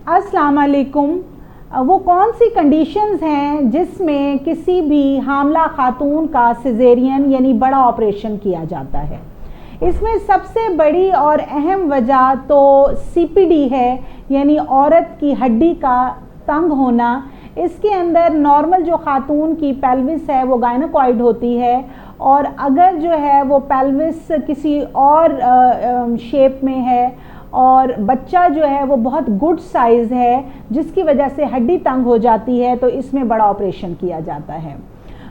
अस्सलाम वालेकुम। वो कौन सी कंडीशंस हैं जिसमें किसी भी हामला खातून का सिजेरियन यानी बड़ा ऑपरेशन किया जाता है? इसमें सबसे बड़ी और अहम वजह तो सीपीडी है, यानी औरत की हड्डी का तंग होना। इसके अंदर नॉर्मल जो खातून की पेल्विस है वो गायनोकॉइड होती है, और अगर जो है वो पेल्विस किसी और शेप में है और बच्चा जो है वो बहुत गुड साइज़ है जिसकी वजह से हड्डी तंग हो जाती है, तो इसमें बड़ा ऑपरेशन किया जाता है।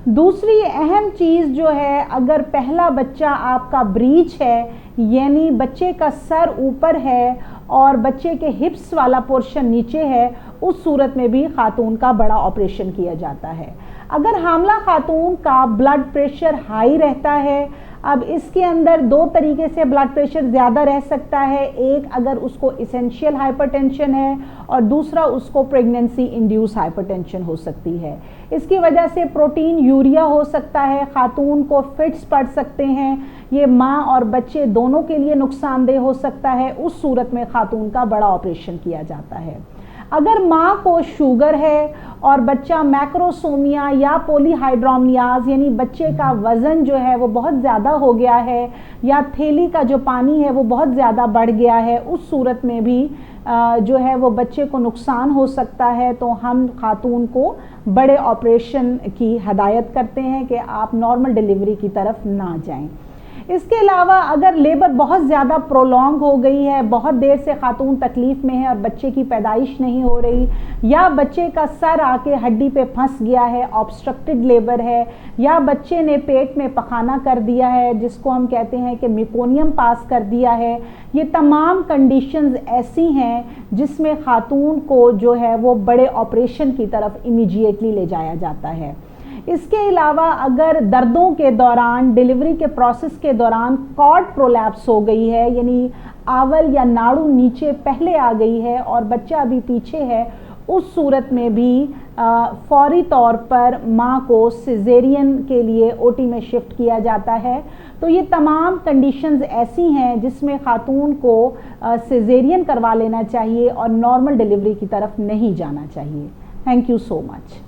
दूसरी अहम चीज़ जो है, अगर पहला बच्चा आपका ब्रीच है यानी बच्चे का सर ऊपर है और बच्चे के हिप्स वाला पोर्शन नीचे है, उस सूरत में भी खातून का बड़ा ऑपरेशन किया जाता है। अगर हामला खातून का ब्लड प्रेशर हाई रहता है, अब इसके अंदर दो तरीके से ब्लड प्रेशर ज़्यादा रह सकता है। एक, अगर उसको इसेंशियल हाइपरटेंशन है, और दूसरा उसको प्रेगनेंसी इंड्यूस हाइपरटेंशन हो सकती है। इसकी वजह से प्रोटीन यूरिया हो सकता है, खातून को फिट्स पड़ सकते हैं, ये माँ और बच्चे दोनों के लिए नुकसानदेह हो सकता है। उस सूरत में खातून का बड़ा ऑपरेशन किया जाता है। अगर माँ को शुगर है और बच्चा मैक्रोसोमिया या पॉलीहाइड्रोमनियाज यानी बच्चे का वज़न जो है वो बहुत ज़्यादा हो गया है, या थैली का जो पानी है वो बहुत ज़्यादा बढ़ गया है, उस सूरत में भी जो है वो बच्चे को नुकसान हो सकता है। तो हम खातून को बड़े ऑपरेशन की हदायत करते हैं कि आप नॉर्मल डिलीवरी की तरफ ना जाएं। इसके अलावा अगर लेबर बहुत ज़्यादा प्रोलॉन्ग हो गई है, बहुत देर से खातून तकलीफ़ में है और बच्चे की पैदाइश नहीं हो रही, या बच्चे का सर आके हड्डी पे फंस गया है, ऑब्स्ट्रक्टेड लेबर है, या बच्चे ने पेट में पखाना कर दिया है जिसको हम कहते हैं कि मेकोनियम पास कर दिया है, ये तमाम कंडीशंस ऐसी हैं जिसमें खातून को जो है वो बड़े ऑपरेशन की तरफ इमीडिएटली ले जाया जाता है। इसके अलावा अगर दर्दों के दौरान, डिलीवरी के प्रोसेस के दौरान कॉर्ड प्रोलैप्स हो गई है, यानी आवल या नाड़ू नीचे पहले आ गई है और बच्चा अभी पीछे है, उस सूरत में भी फौरी तौर पर माँ को सिजेरियन के लिए ओटी में शिफ्ट किया जाता है। तो ये तमाम कंडीशंस ऐसी हैं जिसमें खातून को सिजेरियन करवा लेना चाहिए और नॉर्मल डिलीवरी की तरफ नहीं जाना चाहिए। Thank you so much.